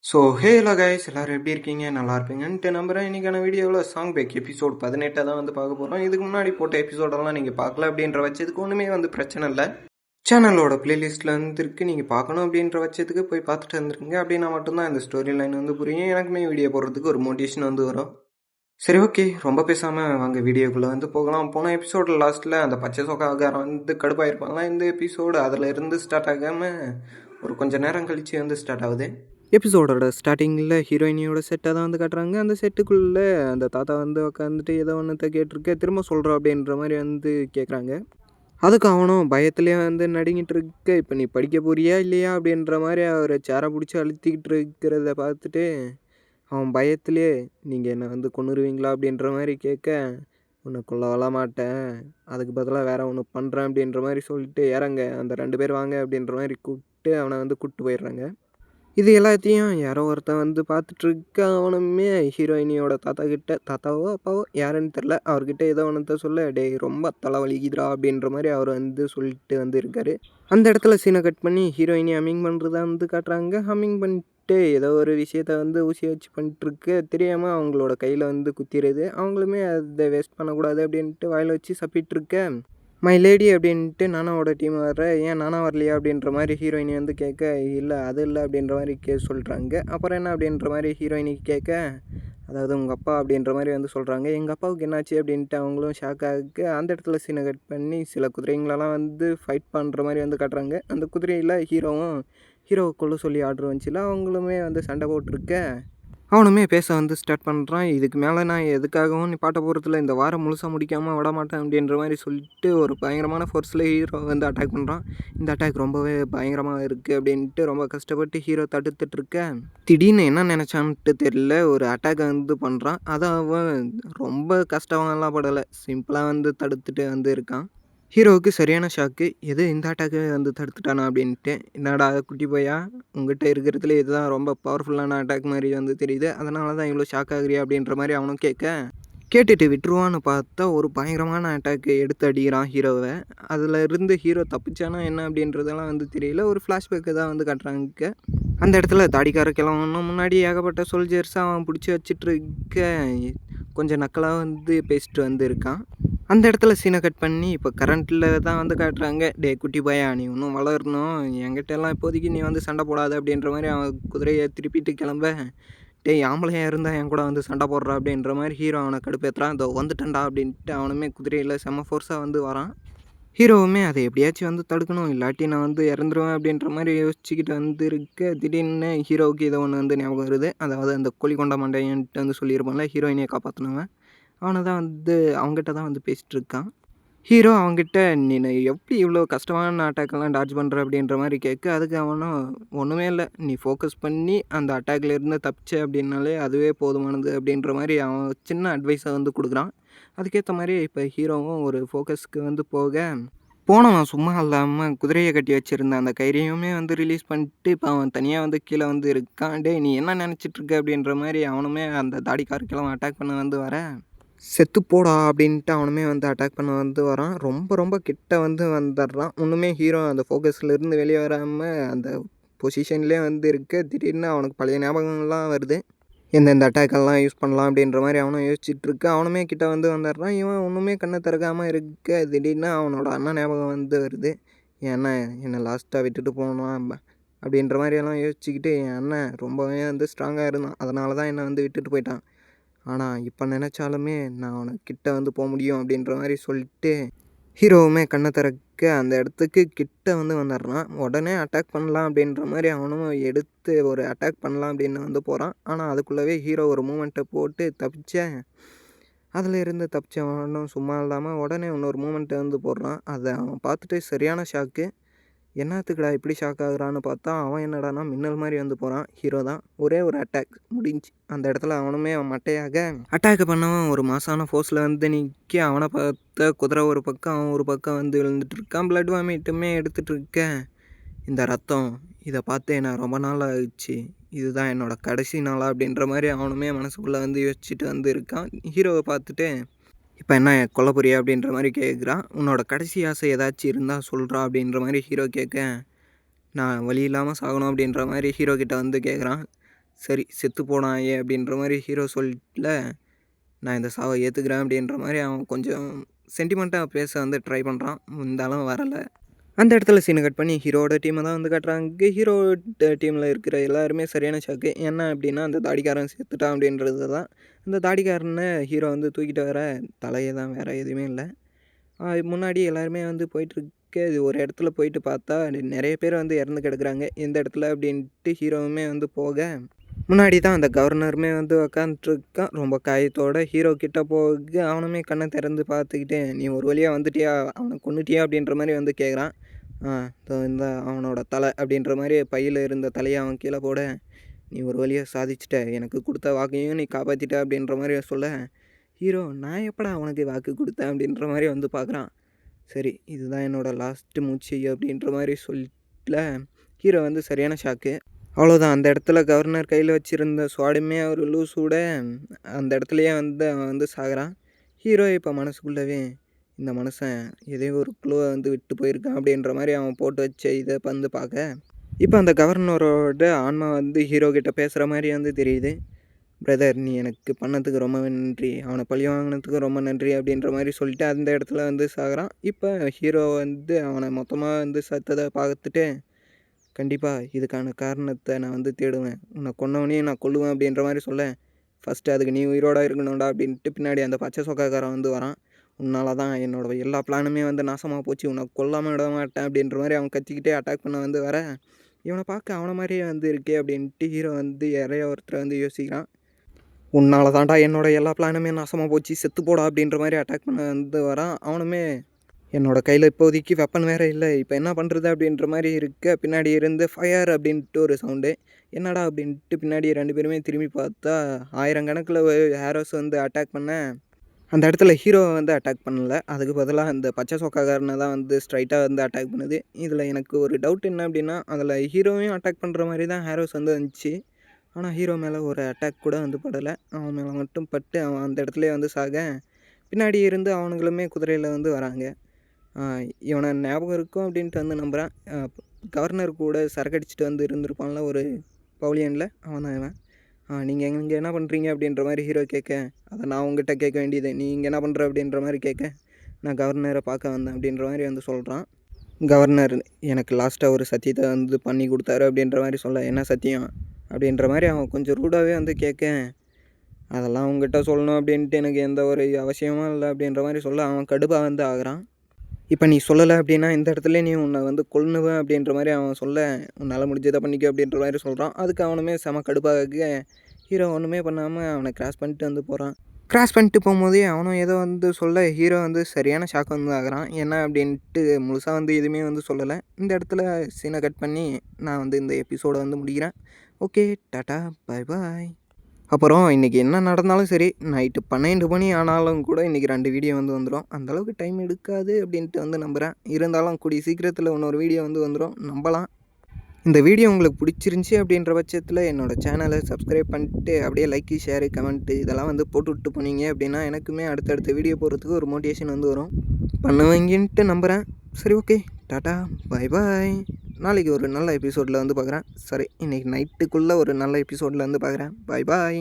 Hey hello guys, எல்லாரும் எப்படி இருக்கீங்க? நல்லா இருப்பீங்கன்ட்டு நம்புகிறேன். இன்றைக்கான வீடியோவில் சாங் பேக் எபிசோட் 18 தான் வந்து பார்க்க போகிறோம். இதுக்கு முன்னாடி போட்ட எபிசோடெல்லாம் நீங்கள் பார்க்கல அப்படின்ற பட்சத்துக்கு ஒன்றுமே வந்து பிரச்சனை இல்லை. சேனலோட பிளேலிஸ்ட்டில் வந்துருக்கு, நீங்கள் பார்க்கணும் அப்படின்ற பட்சத்துக்கு போய் பார்த்துட்டு வந்துருங்க. அப்படின்னா மட்டும்தான் இந்த ஸ்டோரி லைன் வந்து புரியும். எனக்குமே வீடியோ போடுறதுக்கு ஒரு மோட்டிவேஷன் வந்து வரும். சரி, ஓகே, ரொம்ப பேசாமல் வாங்க வீடியோக்குள்ளே வந்து போகலாம். போன எபிசோட லாஸ்ட்டில் அந்த பச்சை சொக்காகாரம் வந்து கடுப்பாயிருப்பாங்களா. இந்த எபிசோடு அதில் இருந்து ஸ்டார்ட் ஆகாமல் ஒரு கொஞ்சம் நேரம் கழித்து வந்து ஸ்டார்ட் ஆகுது. எபிசோடோட ஸ்டார்டிங்கில் ஹீரோயினியோட செட்டை தான் வந்து காட்டுறாங்க. அந்த செட்டுக்குள்ளே அந்த தாத்தா வந்து உட்காந்துட்டு ஏதோ ஒன்றத்தை கேட்டிருக்க, திரும்ப சொல்கிறோம் அப்படின்ற மாதிரி வந்து கேட்குறாங்க. அதுக்கு அவனும் பயத்துலேயே வந்து நடுங்கிட்டு இருக்க, இப்போ நீ படிக்க போறியா இல்லையா அப்படின்ற மாதிரி அவரை சேரை பிடிச்சி அழுத்திக்கிட்டு இருக்கிறத பார்த்துட்டு அவன் பயத்துலேயே நீங்கள் என்னை வந்து கொன்னுருவீங்களா அப்படின்ற மாதிரி கேட்க, உன்னை கொல்ல மாட்டேன், அதுக்கு பதிலாக வேற ஒன்று பண்ணுறேன் அப்படின்ற மாதிரி சொல்லிட்டு இறங்க, அந்த 2 பேர் வாங்க அப்படின்ற மாதிரி கூப்பிட்டு அவனை வந்து கூப்பிட்டு போயிடுறாங்க. இது எல்லாத்தையும் யாரோ ஒருத்தன் வந்து பார்த்துட்ருக்க, அவனுமே ஹீரோயினியோட தாத்தா கிட்ட, தாத்தாவோ அப்பாவோ யாருன்னு தெரில, அவர்கிட்ட ஏதோ ஒன்றத்த சொல்ல, டேய் ரொம்ப தலைவலிக்குதுடா அப்படின்ற மாதிரி அவர் வந்து சொல்லிட்டு வந்து இருக்காரு. அந்த இடத்துல சீனை கட் பண்ணி ஹீரோயினி ஹம்மிங் பண்ணுறதா வந்து காட்டுறாங்க. ஹம்மிங் பண்ணிட்டு ஏதோ ஒரு விஷயத்த வந்து ஊசியை வச்சு பண்ணிட்டுருக்கு, தெரியாமல் அவங்களோட கையில் வந்து குத்திடுது. அவங்களுமே அதை வேஸ்ட் பண்ணக்கூடாது அப்படின்ட்டு வாயில் வச்சு சப்பிட்டுருக்க, மை லேடி அப்படின்ட்டு நானாவோட டீம் வர்ற, ஏன் நானா வரலையா அப்படின்ற மாதிரி ஹீரோயினி வந்து கேட்க, இல்லை அது இல்லை அப்படின்ற மாதிரி சொல்கிறாங்க. அப்புறம் என்ன அப்படின்ற மாதிரி ஹீரோயினிக்கு கேட்க, அதாவது உங்கள் அப்பா அப்படின்ற மாதிரி வந்து சொல்கிறாங்க. எங்கள் அப்பாவுக்கு என்னாச்சு அப்படின்ட்டு அவங்களும் ஷாக் ஆக, அந்த இடத்துல சீனை கட் பண்ணி சில குதிரைங்களெல்லாம் வந்து ஃபைட் பண்ணுற மாதிரி வந்து காட்டுறாங்க. அந்த குதிரையில் ஹீரோவை கொல்ல சொல்லி ஆர்டர் வந்துச்சுல, அவங்களுமே வந்து சண்டை போட்டிருக்க, அவனுமே பேச வந்து ஸ்டார்ட் பண்ணுறான். இதுக்கு மேலே நான் எதுக்காகவும் நிப்பாட்ட போகிறதில்ல, இந்த வாரம் முழுசாக முடிக்காமல் விட மாட்டேன் அப்படின்ற மாதிரி சொல்லிட்டு ஒரு பயங்கரமான ஃபோர்ஸில் ஹீரோ வந்து அட்டாக் பண்ணுறான். இந்த அட்டாக் ரொம்பவே பயங்கரமாக இருக்குது அப்படின்ட்டு ரொம்ப கஷ்டப்பட்டு ஹீரோ தடுத்துட்ருக்க, திடீர்னு என்ன நினச்சான்ட்டு தெரியல, ஒரு அட்டாக்கை வந்து பண்ணுறான். அதை அவன் ரொம்ப கஷ்டமெல்லாம் படலை, சிம்பிளாக வந்து தடுத்துட்டு வந்து இருக்கான். ஹீரோவுக்கு சரியான ஷாக்கு, எது இந்த அட்டாக்கை வந்து தடுத்துட்டானா அப்படின்ட்டு. என்னடா குட்டி பையா, உங்ககிட்ட இருக்கிறதுல இதுதான் ரொம்ப பவர்ஃபுல்லான அட்டாக் மாதிரி வந்து தெரியுது, அதனால தான் இவ்வளோ ஷாக் ஆகுறியா அப்படின்ற மாதிரி அவனும் கேட்க, கேட்டுட்டு விட்டுருவான்னு பார்த்தா ஒரு பயங்கரமான அட்டாக்கு எடுத்து அடிக்கிறான் ஹீரோவை. அதில் இருந்து ஹீரோ தப்பிச்சானா என்ன அப்படின்றதெல்லாம் வந்து தெரியல. ஒரு ஃப்ளாஷ்பேக்கை தான் வந்து காட்டுறாங்க. அந்த இடத்துல தாடிக்கார கிழவனும் முன்னாடி ஏகப்பட்ட சோல்ஜர்ஸாக அவன் பிடிச்சி வச்சிட்டு இருக்க, கொஞ்சம் நக்கலாக வந்து பேசிட்டு வந்து இருக்கான். அந்த இடத்துல சீனை கட் பண்ணி இப்போ கரண்ட்டில் தான் வந்து காட்டுறாங்க. டே குட்டி பையா, நீ இன்னும் வளரணும், என்கிட்ட எல்லாம் இப்போதைக்கு நீ வந்து சண்டை போடாத அப்படின்ற மாதிரி அவன் குதிரையை திருப்பிட்டு கிளம்ப, டேய் ஆம்பளையாக இருந்தால் என் கூட வந்து சண்டை போடுறா அப்படின்ற மாதிரி ஹீரோ அவனை கடுப்பேற்றுறான். இதோ வந்துட்டேன்டா அப்படின்ட்டு அவனுமே குதிரையில் செம்ம ஃபோர்ஸாக வந்து வரான். ஹீரோவுமே அதை எப்படியாச்சும் வந்து தடுக்கணும், இல்லாட்டி நான் வந்து இறந்துருவேன் அப்படின்ற மாதிரி யோசிச்சுக்கிட்டு வந்து இருக்க, திடீர்னு ஹீரோவுக்கு இதை ஒன்று வந்து ஞாபகம் வருது. அதாவது அந்த கோழிக்கொண்ட மண்டையன்ட்டு வந்து சொல்லியிருப்பான்ல, ஹீரோயினியை காப்பாற்றினவன், அவனை தான் வந்து அவங்ககிட்ட தான் வந்து பேசிகிட்டு இருக்கான். ஹீரோ அவன்கிட்ட, நீ எப்படி இவ்வளோ கஷ்டமான அட்டாக்கெல்லாம் டாட்ஜ் பண்ணுற அப்படின்ற மாதிரி கேட்க, அதுக்கு அவனும் ஒன்றுமே இல்லை, நீ ஃபோக்கஸ் பண்ணி அந்த அட்டாக்லேருந்து தப்பிச்ச அப்படின்னாலே அதுவே போதுமானது அப்படின்ற மாதிரி அவன் சின்ன அட்வைஸை வந்து கொடுக்குறான். அதுக்கேற்ற மாதிரி இப்போ ஹீரோவும் ஒரு ஃபோக்கஸ்க்கு வந்து போனவன் சும்மா இல்லாமல் குதிரையை கட்டி வச்சுருந்த அந்த கயிறையுமே வந்து ரிலீஸ் பண்ணிட்டு இப்போ அவன் தனியாக வந்து கீழே வந்து இருக்கான். டே நீ என்ன நினச்சிட்ருக்க அப்படின்ற மாதிரி அவனுமே அந்த தாடிக்காரக்கெல்லாம் அட்டாக் பண்ண வந்து வர, செத்து போடா அப்படின்ட்டு அவனுமே வந்து அட்டாக் பண்ண வந்து வரான். ரொம்ப ரொம்ப கிட்ட வந்து வந்துடுறான். ஒன்றுமே ஹீரோ அந்த ஃபோக்கஸ்லேருந்து வெளியே வராமல் அந்த பொசிஷன்லேயே வந்து இருக்க, திடீர்னு அவனுக்கு பழைய ஞாபகங்கள்லாம் வருது. எந்தெந்த அட்டாக்கெல்லாம் யூஸ் பண்ணலாம் அப்படின்ற மாதிரி அவனும் யோசிச்சுட்ருக்க, அவனுமே கிட்ட வந்து வந்துடுறான். இவன் ஒன்றுமே கண்ணை திறக்காமல் இருக்க, திடீர்னு அவனோட அண்ணன் ஞாபகம் வந்து வருது. என் அண்ணன் என்னை லாஸ்ட்டாக விட்டுட்டு போனான் அப்படின்ற மாதிரியெல்லாம் யோசிச்சுக்கிட்டு, என் அண்ணன் ரொம்பவே வந்து ஸ்ட்ராங்காக இருந்தான், அதனால தான் என்னை வந்து விட்டுட்டு போயிட்டான், ஆனால் இப்போ நினச்சாலுமே நான் அவனுக்கு கிட்ட வந்து போக முடியும் அப்படின்ற மாதிரி சொல்லிட்டு ஹீரோவுமே கண்ணை திறக்க அந்த இடத்துக்கு கிட்ட வந்து வந்துடுறான். உடனே அட்டாக் பண்ணலாம் அப்படின்ற மாதிரி அவனும் எடுத்து ஒரு அட்டாக் பண்ணலாம் அப்படின்னு வந்து போகிறான். ஆனால் அதுக்குள்ளவே ஹீரோ ஒரு மூமெண்ட்டை போட்டு தப்பிச்சேன். அதில் இருந்து தப்பிச்சவனும் சும்மா இல்லாமல் உடனே இன்னொரு மூமெண்ட்டை வந்து போடுறான். அதை அவன் பார்த்துட்டு சரியான ஷாக்கு, என்னத்துக்குடா இப்படி ஷாக் ஆகுறான்னு பார்த்தா, அவன் என்னடானா மின்னல் மாதிரி வந்து போகிறான். ஹீரோ தான் ஒரே ஒரு அட்டாக் முடிஞ்சு அந்த இடத்துல அவனுமே அவன் மட்டையாக அட்டாக் பண்ணவன் ஒரு மாசான ஃபோர்ஸில் வந்து நிற்க, அவனை பார்த்த குதிரை ஒரு பக்கம் அவன் ஒரு பக்கம் வந்து விழுந்துட்டு இருக்கான். பிளட் வாமிட்டுமே எடுத்துகிட்டு இருக்க, இந்த ரத்தம் இதை பார்த்து நான் ரொம்ப நாள் ஆயிடுச்சு, இதுதான் என்னோட கடைசி நாளாக அப்படின்ற மாதிரி அவனுமே மனசுக்குள்ளே வந்து யோசிச்சுட்டு வந்து இருக்கான். ஹீரோவை பார்த்துட்டு, இப்போ என்ன கொல்ல போறியா அப்படின்ற மாதிரி கேட்குறான். உன்னோட கடைசி ஆசை ஏதாச்சும் இருந்தால் சொல்கிறா அப்படின்ற மாதிரி ஹீரோ கேட்க, நான் வழி இல்லாமல் சாகணும் அப்படின்ற மாதிரி ஹீரோ கிட்ட வந்து கேட்குறான். சரி செத்து போனாயே அப்படின்ற மாதிரி ஹீரோ சொல்ல நான் இந்த சாவை ஏற்றுக்கிறேன் அப்படின்ற மாதிரி அவன் கொஞ்சம் சென்டிமெண்ட்டாக பேச வந்து ட்ரை பண்ணுறான். இருந்தாலும் வரலை. அந்த இடத்துல சீனை கட் பண்ணி ஹீரோட டீமை தான் வந்து காட்டுறாங்க. ஹீரோ டீமில் இருக்கிற எல்லாருமே சரியான ஷாக்கு. என்ன அப்படின்னா அந்த தாடிக்காரன் செத்துட்டான் அப்படின்றது தான். அந்த தாடிக்காரனை ஹீரோ வந்து தூக்கிட்டு வர தலையே தான், வேறு எதுவுமே இல்லை. முன்னாடி எல்லாருமே வந்து போயிட்டுருக்கு. இது ஒரு இடத்துல போயிட்டு பார்த்தா நிறைய பேர் வந்து இறந்து கிடக்குறாங்க. எந்த இடத்துல அப்படின்ட்டு ஹீரோவுமே வந்து போக முன்னாடி தான் அந்த கவர்னருமே வந்து உக்காந்துட்ருக்கான் ரொம்ப காயத்தோட. ஹீரோ கிட்ட போக அவனுமே கண்ணை திறந்து பார்த்துக்கிட்டு நீ ஒரு வழியாக வந்துட்டியா, அவனை கொன்னுட்டியா அப்படின்ற மாதிரி வந்து கேட்குறான். இந்த அவனோட தலை அப்படின்ற மாதிரி பையில் இருந்த தலையை அவன் கீழே போட நீ ஒரு வழியாக சாதிச்சிட்ட, எனக்கு கொடுத்த வாக்கையும் நீ காப்பாற்றிட்ட அப்படின்ற மாதிரி சொல்ல ஹீரோ நான் எப்படா அவனுக்கு வாக்கு கொடுத்தேன் அப்படின்ற மாதிரி வந்து பார்க்குறான். சரி இதுதான் என்னோடய லாஸ்ட்டு மூச்சு அப்படின்ற மாதிரி சொல்ல ஹீரோ வந்து சரியான ஷாக்கு. அவ்வளோதான். அந்த இடத்துல கவர்னர் கையில் வச்சுருந்த ஸ்வாடுமே அவர் லூஸ் விட அந்த இடத்துலையே வந்து அவன் வந்து சாகிறான். ஹீரோ இப்போ மனசுக்குள்ளவே இந்த மனுஷன் எதையோ ஒரு க்ளூவை வந்து விட்டு போயிருக்கான் அப்படின்ற மாதிரி அவன் போட்டு வச்ச இதை வந்து பார்க்க இப்போ அந்த கவர்னரோட ஆன்மா வந்து ஹீரோ கிட்ட பேசுகிற மாதிரி வந்து தெரியுது. பிரதர் நீ எனக்கு பண்ணதுக்கு ரொம்ப நன்றி, அவனை பழி வாங்கினதுக்கு ரொம்ப நன்றி அப்படின்ற மாதிரி சொல்லிட்டு அந்த இடத்துல வந்து சாகிறான். இப்போ ஹீரோ வந்து அவனை மொத்தமாக வந்து சத்ததை பார்த்துட்டு கண்டிப்பாக இதுக்கான காரணத்தை நான் வந்து தேடுவேன், உன்னை கொன்னவனையும் நான் கொல்லுவேன் அப்படின்ற மாதிரி சொல்ல ஃபஸ்ட்டு அதுக்கு நீ உயிரோடு இருக்கணும்டா அப்படின்ட்டு பின்னாடி அந்த பச்சை சொக்காக்காரன் வந்து வரான். உன்னால தான் என்னோட எல்லா பிளானுமே வந்து நாசமாக போச்சு, உன்னை கொல்லாமல் விட மாட்டேன் அப்படின்ற மாதிரி அவன் கத்திக்கிட்டே அட்டாக் பண்ண வந்து வர இவனை பார்க்க அவனை மாதிரியே வந்து இருக்கே அப்படின்ட்டு ஹீரோ வந்து யாரையோ ஒருத்தர் வந்து யோசிக்கிறான். உன்னால தான்டா என்னோட எல்லா பிளானுமே நாசமாக போச்சு, செத்து போடா அப்படின்ற மாதிரி அட்டாக் பண்ண வந்து வரான். அவனுமே என்னோடய கையில் இப்போதைக்கு வெப்பன் வேறு இல்லை, இப்போ என்ன பண்ணுறது அப்படின்ற மாதிரி இருக்க பின்னாடி இருந்து ஃபயர் அப்படின்ட்டு ஒரு சவுண்டு. என்னடா அப்படின்ட்டு பின்னாடி 2 பேருமே திரும்பி பார்த்தா 1000 கணக்கில் ஹேரோஸ் வந்து அட்டாக் பண்ண அந்த இடத்துல ஹீரோவை வந்து அட்டாக் பண்ணல, அதுக்கு பதிலாக அந்த பச்சை சொக்காக்காரனை தான் வந்து ஸ்ட்ரைட்டாக வந்து அட்டாக் பண்ணுது. இதில் எனக்கு ஒரு டவுட் என்ன அப்படின்னா அதில் ஹீரோவையும் அட்டாக் பண்ணுற மாதிரி தான் ஹேரோஸ் வந்து வந்துச்சு. ஆனால் ஹீரோ மேலே ஒரு அட்டாக் கூட வந்து படலை, அவன் மேலே மட்டும் பட்டு அவன் அந்த இடத்துலேயே வந்து சாக பின்னாடி இருந்து அவனுங்களுமே குதிரையில் வந்து வராங்க. இவனை ஞாபகம் இருக்கும் அப்படின்ட்டு வந்து நம்புகிறேன். கவர்னர் கூட சரக்கடிச்சிட்டு வந்து இருந்திருப்பான்ல ஒரு பவுலியனில், அவன் தான் இவன். நீங்கள் இங்கே என்ன பண்ணுறீங்க அப்படின்ற மாதிரி ஹீரோ கேட்க அதை நான் உங்ககிட்ட கேட்க வேண்டியது, நீ இங்கே என்ன பண்ணுற அப்படின்ற மாதிரி கேட்க நான் கவர்னரை பார்க்க வந்தேன் அப்படின்ற மாதிரி வந்து சொல்கிறான். கவர்னர் எனக்கு லாஸ்ட்டாக ஒரு சத்தியத்தை வந்து பண்ணி கொடுத்தாரு அப்படின்ற மாதிரி சொல்ல என்ன சத்தியம் அப்படின்ற மாதிரி அவன் கொஞ்சம் ரூடாகவே வந்து கேட்க அதெல்லாம் அவங்ககிட்ட சொல்லணும் அப்படின்ட்டு எனக்கு எந்த ஒரு அவசியமும் இல்லை அப்படின்ற மாதிரி சொல்ல அவன் கடுப்பாக வந்து ஆகிறான். இப்போ நீ சொல்லலை அப்படின்னா இந்த இடத்துல நீ உன்னை வந்து கொல்லுவேன் அப்படின்ற மாதிரி அவன் சொல்ல உன்னால் முடிஞ்சதை பண்ணிக்க அப்படின்ற மாதிரி சொல்கிறான். அதுக்கு அவனுமே செம கடுப்பாக ஹீரோ ஒன்றுமே பண்ணாமல் அவனை கிராஸ் பண்ணிட்டு வந்து போகிறான். கிராஸ் பண்ணிட்டு போகும்போதே அவனும் ஏதோ வந்து சொல்ல ஹீரோ வந்து சரியான ஷாக் வந்து ஆகிறான். என்ன அப்படின்ட்டு முழுசாக வந்து எதுவுமே வந்து சொல்லலை. இந்த இடத்துல சீனை கட் பண்ணி நான் வந்து இந்த எபிசோடை வந்து முடிக்கிறேன். ஓகே டாட்டா பாய் பாய். அப்புறம் இன்றைக்கி என்ன நடந்தாலும் சரி நைட்டு 12 மணி ஆனாலும் கூட இன்றைக்கி 2 வீடியோ வந்து வந்துடும். அந்தளவுக்கு டைம் எடுக்காது அப்படின்ட்டு வந்து நம்புகிறேன். இருந்தாலும் கூடிய சீக்கிரத்தில் இன்னொரு வீடியோ வந்து வந்துடும், நம்பலாம். இந்த வீடியோ உங்களுக்கு பிடிச்சிருந்துச்சி அப்படின்ற பட்சத்தில் என்னோடய சேனலை சப்ஸ்கிரைப் பண்ணிட்டு அப்படியே லைக்கு ஷேரு கமெண்ட்டு இதெல்லாம் வந்து போட்டு விட்டு போனீங்க அப்படின்னா எனக்குமே அடுத்தடுத்த வீடியோ போடுறதுக்கு ஒரு மோட்டிவேஷன் வந்து வரும், பண்ணுவீங்கன்ட்டு நம்புகிறேன். சரி ஓகே டாட்டா பாய் பாய். நாளைக்கு ஒரு நல்ல எபிசோடில் வந்து பார்க்குறேன். சரி இன்றைக்கி நைட்டுக்குள்ளே ஒரு நல்ல எபிசோடில் வந்து பார்க்குறேன். பாய் பாய்.